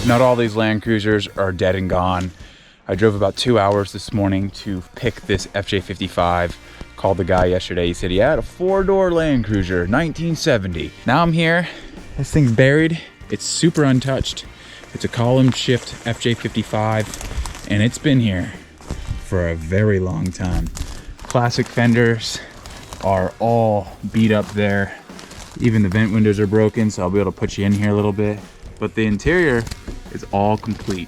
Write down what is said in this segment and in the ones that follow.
Not all these Landcruisers are dead and gone. I drove about 2 hours this morning to pick this Fj55. Called the guy yesterday. He said he had a 4-door Landcruiser, 1970. Now I'm here. This thing's buried. It's super untouched. It's a column shift Fj55, and it's been here for a very long time. Classic fenders are all beat up there. Even the vent windows are broken, so I'll be able to put you in here a little bit. But the interior is all complete.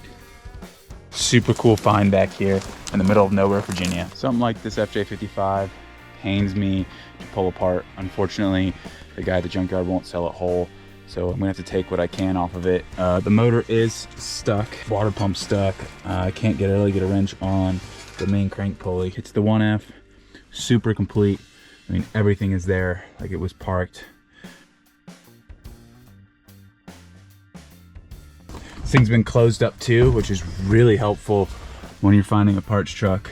Super cool find back here in the middle of nowhere, Virginia. Something like this Fj55 pains me to pull apart. Unfortunately, the guy at the junkyard won't sell it whole, so I'm gonna have to take what I can off of it. The motor is stuck, water pump stuck. I can't really get a wrench on the main crank pulley. It's the 1F, super complete. I mean, everything is there like it was parked. This thing's been closed up too, which is really helpful when you're finding a parts truck.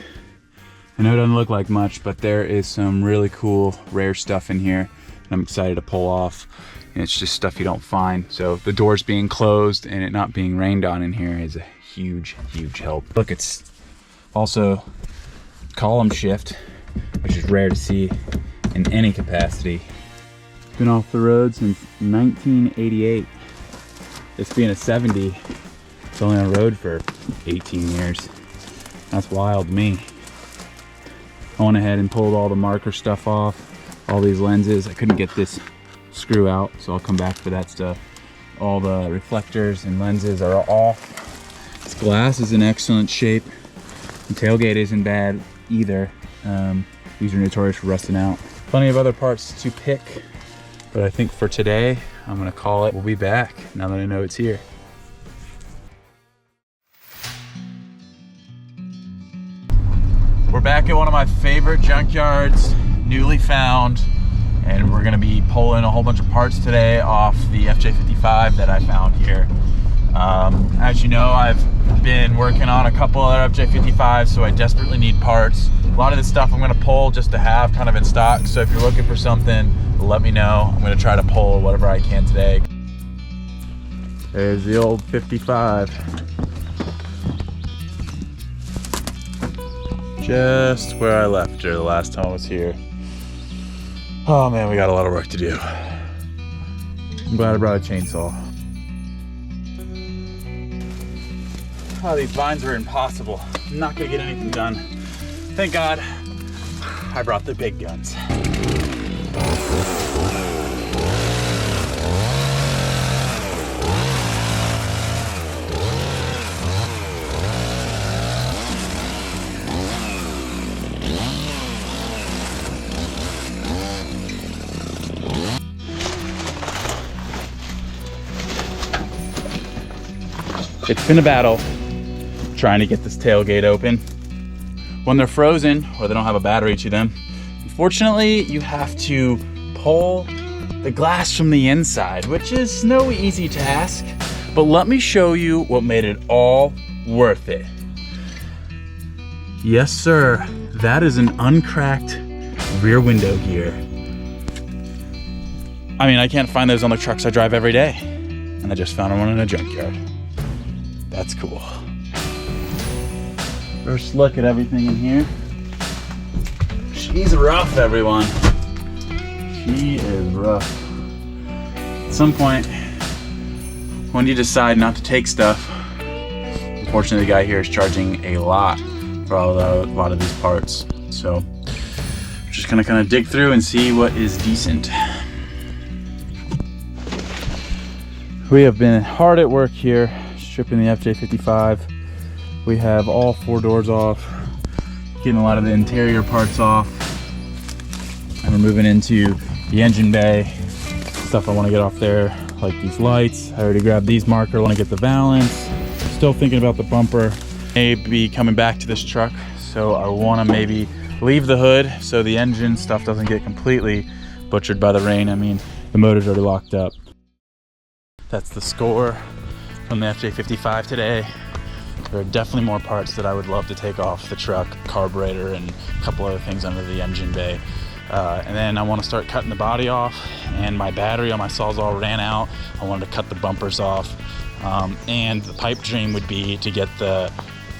I know it doesn't look like much, but there is some really cool, rare stuff in here, and I'm excited to pull off. And it's just stuff you don't find. So the doors being closed and it not being rained on in here is a huge, huge help. Look, it's also column shift, which is rare to see in any capacity. Been off the road since 1988. This being a 70, it's only on the road for 18 years. That's wild to me. I went ahead and pulled all the marker stuff off, all these lenses. I couldn't get this screw out, so I'll come back for that stuff. All the reflectors and lenses are off. This glass is in excellent shape. The tailgate isn't bad either. These are notorious for rusting out. Plenty of other parts to pick, but I think for today, I'm gonna call it. We'll be back now that I know it's here. We're back at one of my favorite junkyards, newly found, and we're gonna be pulling a whole bunch of parts today off the Fj55 that I found here. As you know, I've been working on a couple other Fj55s, so I desperately need parts. A lot of this stuff I'm gonna pull just to have kind of in stock, so if you're looking for something, let me know. I'm gonna try to pull whatever I can today. There's the old 55. Just where I left her the last time I was here. Oh man, we got a lot of work to do. I'm glad I brought a chainsaw. Oh, these vines are impossible. I'm not gonna get anything done. Thank God I brought the big guns. It's been a battle trying to get this tailgate open. When they're frozen or they don't have a battery to them, unfortunately, you have to pull the glass from the inside, which is no easy task, but let me show you what made it all worth it. Yes, sir, that is an uncracked rear window gear. I mean, I can't find those on the trucks I drive every day, and I just found one in a junkyard. That's cool. First look at everything in here. She's rough, everyone. She is rough. At some point, when you decide not to take stuff, unfortunately the guy here is charging a lot for a lot of these parts. So I'm just gonna kind of dig through and see what is decent. We have been hard at work here, stripping the Fj55. We have all 4 doors off, getting a lot of the interior parts off, and we're moving into the engine bay. Stuff I want to get off there, like these lights. I already grabbed these markers. I want to get the valance. Still thinking about the bumper. Maybe coming back to this truck, so I want to maybe leave the hood so the engine stuff doesn't get completely butchered by the rain. I mean, the motor's already locked up. That's the score from the Fj55 today. There are definitely more parts that I would love to take off the truck, carburetor, and a couple other things under the engine bay. And then I want to start cutting the body off, and my battery on my Sawzall ran out. I wanted to cut the bumpers off. And the pipe dream would be to get the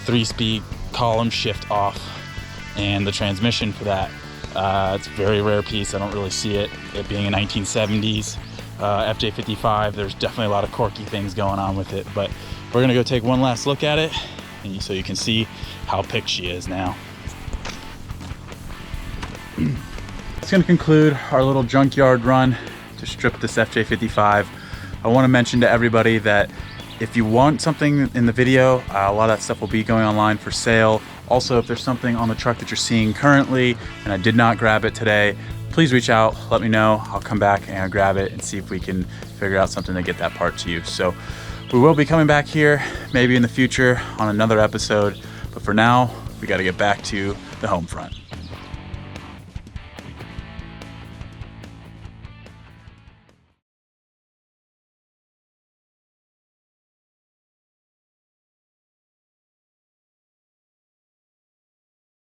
3-speed column shift off and the transmission for that. It's a very rare piece. I don't really see it being a 1970s Fj55. There's definitely a lot of quirky things going on with it, but we're gonna go take one last look at it and so you can see how picked she is now. It's gonna conclude our little junkyard run to strip this Fj55. I wanna mention to everybody that if you want something in the video, a lot of that stuff will be going online for sale. Also, if there's something on the truck that you're seeing currently and I did not grab it today, please reach out, let me know. I'll come back and grab it and see if we can figure out something to get that part to you. So we will be coming back here maybe in the future on another episode, but for now, we gotta get back to the home front.